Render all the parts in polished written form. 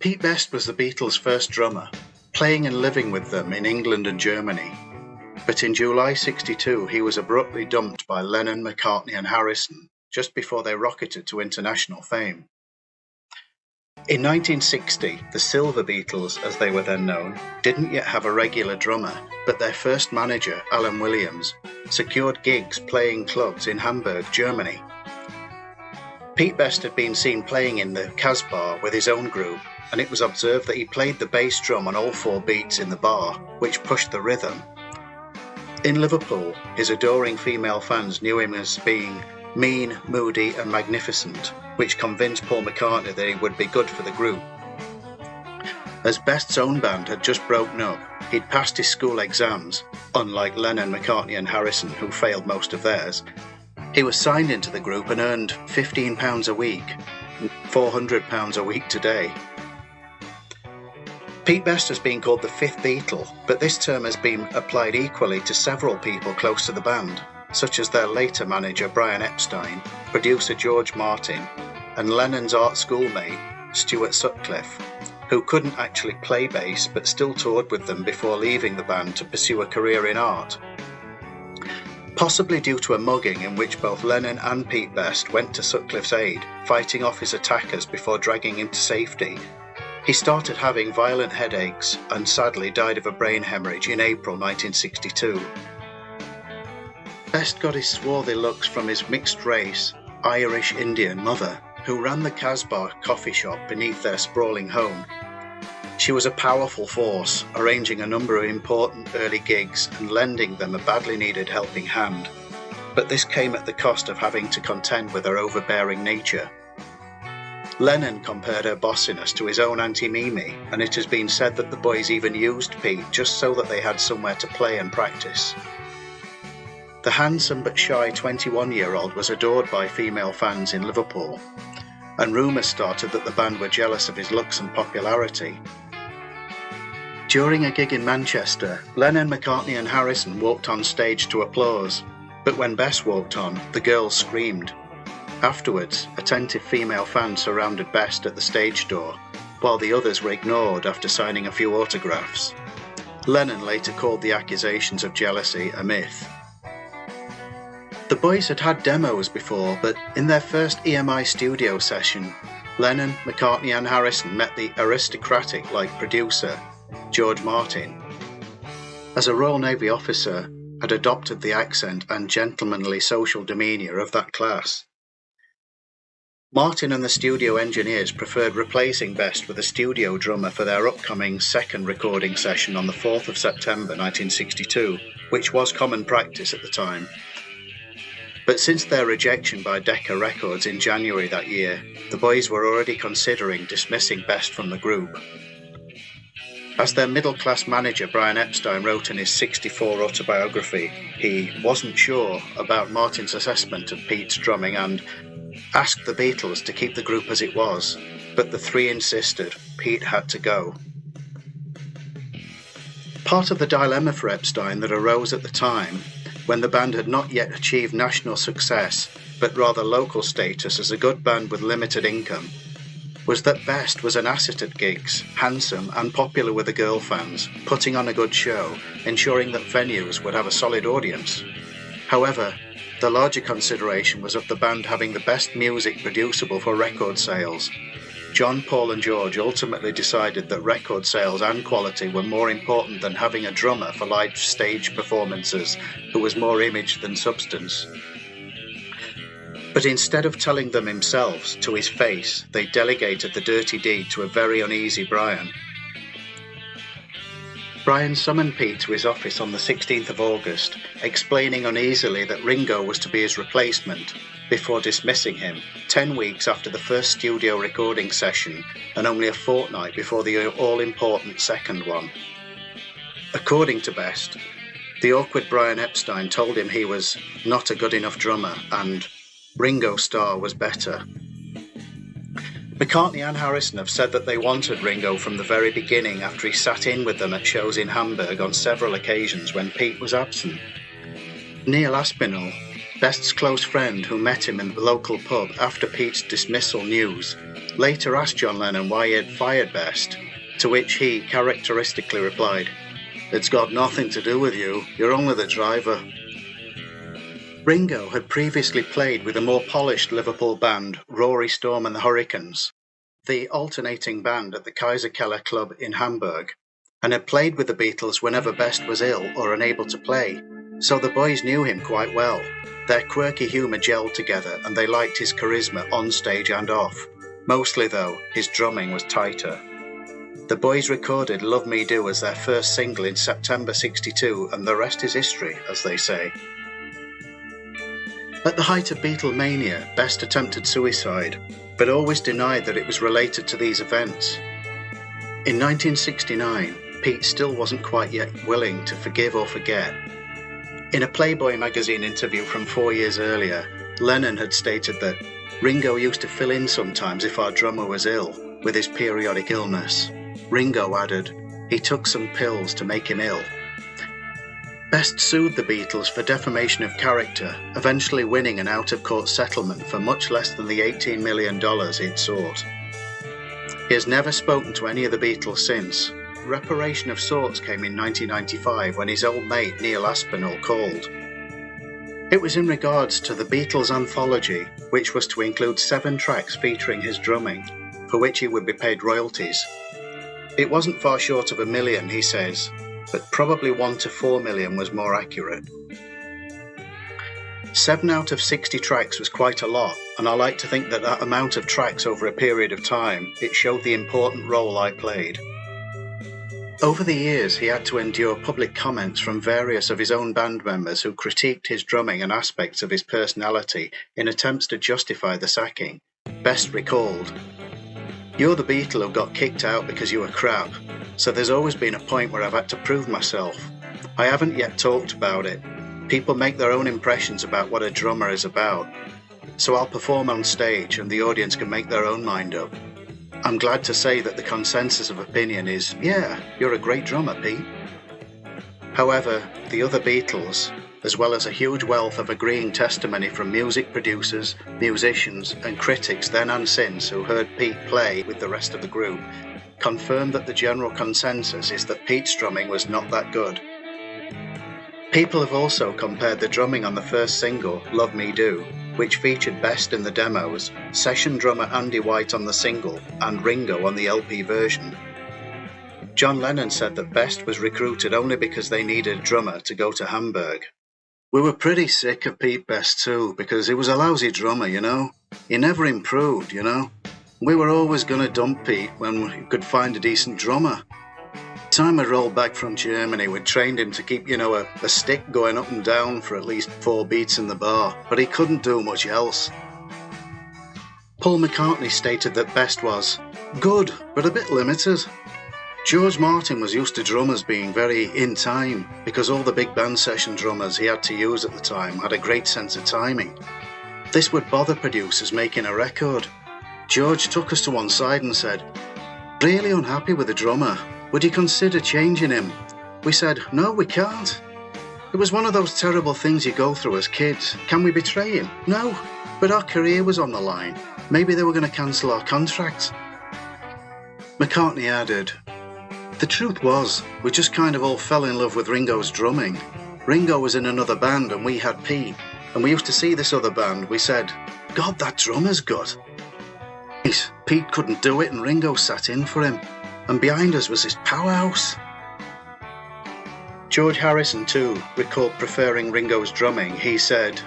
Pete Best was the Beatles' first drummer, playing and living with them in England and Germany. But in July '62, he was abruptly dumped by Lennon, McCartney and Harrison just before they rocketed to international fame. In 1960, the Silver Beatles, as they were then known, didn't yet have a regular drummer, but their first manager, Alan Williams, secured gigs playing clubs in Hamburg, Germany. Pete Best had been seen playing in the Casbah with his own group, and it was observed that he played the bass drum on all 4 beats in the bar, which pushed the rhythm. In Liverpool, his adoring female fans knew him as being mean, moody and magnificent, which convinced Paul McCartney that he would be good for the group. As Best's own band had just broken up, he'd passed his school exams, unlike Lennon, McCartney and Harrison, who failed most of theirs. He was signed into the group and earned £15 a week, £400 a week today. Pete Best has been called the fifth Beatle, but this term has been applied equally to several people close to the band, such as their later manager Brian Epstein, producer George Martin, and Lennon's art schoolmate Stuart Sutcliffe, who couldn't actually play bass but still toured with them before leaving the band to pursue a career in art. Possibly due to a mugging in which both Lennon and Pete Best went to Sutcliffe's aid, fighting off his attackers before dragging him to safety, he started having violent headaches and sadly died of a brain hemorrhage in April 1962. Best got his swarthy looks from his mixed-race, Irish-Indian mother, who ran the Casbah coffee shop beneath their sprawling home. She was a powerful force, arranging a number of important early gigs and lending them a badly needed helping hand, but this came at the cost of having to contend with her overbearing nature. Lennon compared her bossiness to his own Auntie Mimi, and it has been said that the boys even used Pete just so that they had somewhere to play and practice. The handsome but shy 21-year-old was adored by female fans in Liverpool, and rumours started that the band were jealous of his looks and popularity. During a gig in Manchester, Lennon, McCartney and Harrison walked on stage to applause, but when Best walked on, the girls screamed. Afterwards, attentive female fans surrounded Best at the stage door, while the others were ignored after signing a few autographs. Lennon later called the accusations of jealousy a myth. The boys had had demos before, but in their first EMI studio session, Lennon, McCartney and Harrison met the aristocratic-like producer, George Martin. As a Royal Navy officer, had adopted the accent and gentlemanly social demeanour of that class. Martin and the studio engineers preferred replacing Best with a studio drummer for their upcoming second recording session on the 4th of September 1962, which was common practice at the time. But since their rejection by Decca Records in January that year, the boys were already considering dismissing Best from the group. As their middle-class manager Brian Epstein wrote in his '64 autobiography, he wasn't sure about Martin's assessment of Pete's drumming and asked the Beatles to keep the group as it was, but the three insisted Pete had to go. Part of the dilemma for Epstein that arose at the time, when the band had not yet achieved national success, but rather local status as a good band with limited income, was that Best was an asset at gigs, handsome and popular with the girl fans, putting on a good show, ensuring that venues would have a solid audience. However, the larger consideration was of the band having the best music producible for record sales. John, Paul and George ultimately decided that record sales and quality were more important than having a drummer for live stage performances who was more image than substance. But instead of telling them themselves to his face, they delegated the dirty deed to a very uneasy Brian. Brian summoned Pete to his office on the 16th of August, explaining uneasily that Ringo was to be his replacement, before dismissing him 10 weeks after the first studio recording session and only a fortnight before the all-important second one. According to Best, the awkward Brian Epstein told him he was not a good enough drummer and Ringo Starr was better. McCartney and Harrison have said that they wanted Ringo from the very beginning after he sat in with them at shows in Hamburg on several occasions when Pete was absent. Neil Aspinall, Best's close friend, who met him in the local pub after Pete's dismissal news, later asked John Lennon why he had fired Best, to which he characteristically replied, "It's got nothing to do with you, you're only the driver." Ringo had previously played with a more polished Liverpool band, Rory Storm and the Hurricanes, the alternating band at the Kaiserkeller Club in Hamburg, and had played with the Beatles whenever Best was ill or unable to play, so the boys knew him quite well. Their quirky humour gelled together and they liked his charisma on stage and off. Mostly though, his drumming was tighter. The boys recorded Love Me Do as their first single in September '62, and the rest is history, as they say. At the height of Beatlemania, Best attempted suicide, but always denied that it was related to these events. In 1969, Pete still wasn't quite yet willing to forgive or forget. In a Playboy magazine interview from 4 years earlier, Lennon had stated that Ringo used to fill in sometimes if our drummer was ill, with his periodic illness. Ringo added, he took some pills to make him ill. Best sued the Beatles for defamation of character, eventually winning an out-of-court settlement for much less than the $18 million he'd sought. He has never spoken to any of the Beatles since. Reparation of sorts came in 1995 when his old mate Neil Aspinall called. It was in regards to the Beatles anthology, which was to include 7 tracks featuring his drumming, for which he would be paid royalties. It wasn't far short of $1 million, he says, but probably $1 to $4 million was more accurate. 7 out of 60 tracks was quite a lot, and I like to think that amount of tracks over a period of time, it showed the important role I played. Over the years, he had to endure public comments from various of his own band members who critiqued his drumming and aspects of his personality in attempts to justify the sacking. Best recalled, "You're the Beatle who got kicked out because you were crap, so there's always been a point where I've had to prove myself. I haven't yet talked about it. People make their own impressions about what a drummer is about, so I'll perform on stage and the audience can make their own mind up. I'm glad to say that the consensus of opinion is, yeah, you're a great drummer, Pete." However, the other Beatles, as well as a huge wealth of agreeing testimony from music producers, musicians, and critics then and since who heard Pete play with the rest of the group, confirmed that the general consensus is that Pete's drumming was not that good. People have also compared the drumming on the first single, Love Me Do, which featured Best in the demos, session drummer Andy White on the single, and Ringo on the LP version. John Lennon said that Best was recruited only because they needed a drummer to go to Hamburg. "We were pretty sick of Pete Best too, because he was a lousy drummer, you know. He never improved, you know. We were always going to dump Pete when we could find a decent drummer. The time we rolled back from Germany, we trained him to keep, a stick going up and down for at least 4 beats in the bar, but he couldn't do much else." Paul McCartney stated that Best was good, but a bit limited. George Martin was used to drummers being very in time, because all the big band session drummers he had to use at the time had a great sense of timing. This would bother producers making a record. George took us to one side and said, "Really unhappy with the drummer. Would you consider changing him?" We said, "No, we can't. It was one of those terrible things you go through as kids. Can we betray him? No, but our career was on the line. Maybe they were going to cancel our contract." McCartney added, "The truth was, we just kind of all fell in love with Ringo's drumming. Ringo was in another band and we had Pete, and we used to see this other band. We said, God, that drummer's good. Pete couldn't do it and Ringo sat in for him, and behind us was this powerhouse." George Harrison too recalled preferring Ringo's drumming. He said,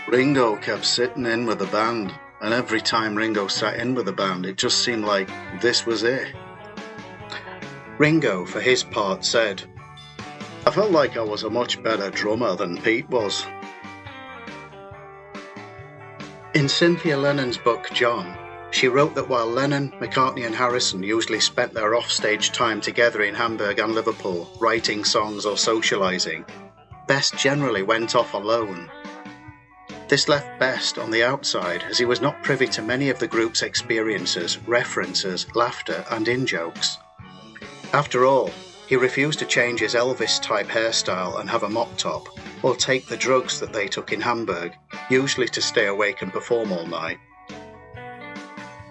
"Ringo kept sitting in with the band, and every time Ringo sat in with the band, it just seemed like this was it." Ringo, for his part, said, "I felt like I was a much better drummer than Pete was." In Cynthia Lennon's book, John, she wrote that while Lennon, McCartney and Harrison usually spent their off-stage time together in Hamburg and Liverpool, writing songs or socialising, Best generally went off alone. This left Best on the outside, as he was not privy to many of the group's experiences, references, laughter and in-jokes. After all, he refused to change his Elvis-type hairstyle and have a mop top, or take the drugs that they took in Hamburg, usually to stay awake and perform all night.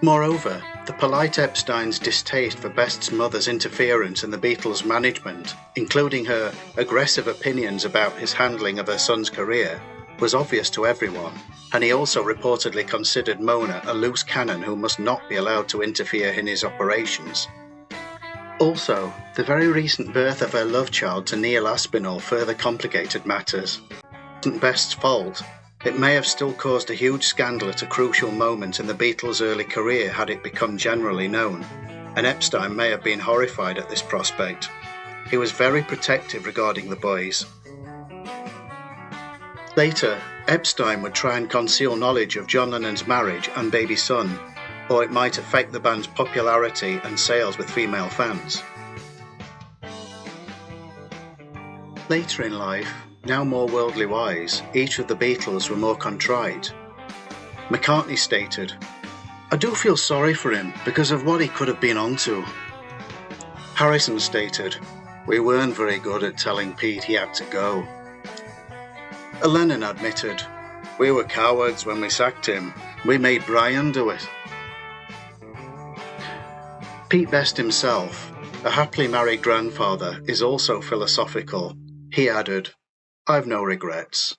Moreover, the polite Epstein's distaste for Best's mother's interference in the Beatles' management, including her aggressive opinions about his handling of her son's career, was obvious to everyone, and he also reportedly considered Mona a loose cannon who must not be allowed to interfere in his operations. Also, the very recent birth of her love child to Neil Aspinall further complicated matters. It wasn't Best's fault. It may have still caused a huge scandal at a crucial moment in the Beatles' early career had it become generally known, and Epstein may have been horrified at this prospect. He was very protective regarding the boys. Later, Epstein would try and conceal knowledge of John Lennon's marriage and baby son, or it might affect the band's popularity and sales with female fans. Later in life, now more worldly wise, each of the Beatles were more contrite. McCartney stated, "I do feel sorry for him because of what he could have been onto." Harrison stated, "We weren't very good at telling Pete he had to go." Lennon admitted, "We were cowards when we sacked him. We made Brian do it." Pete Best himself, a happily married grandfather, is also philosophical. He added, "I've no regrets."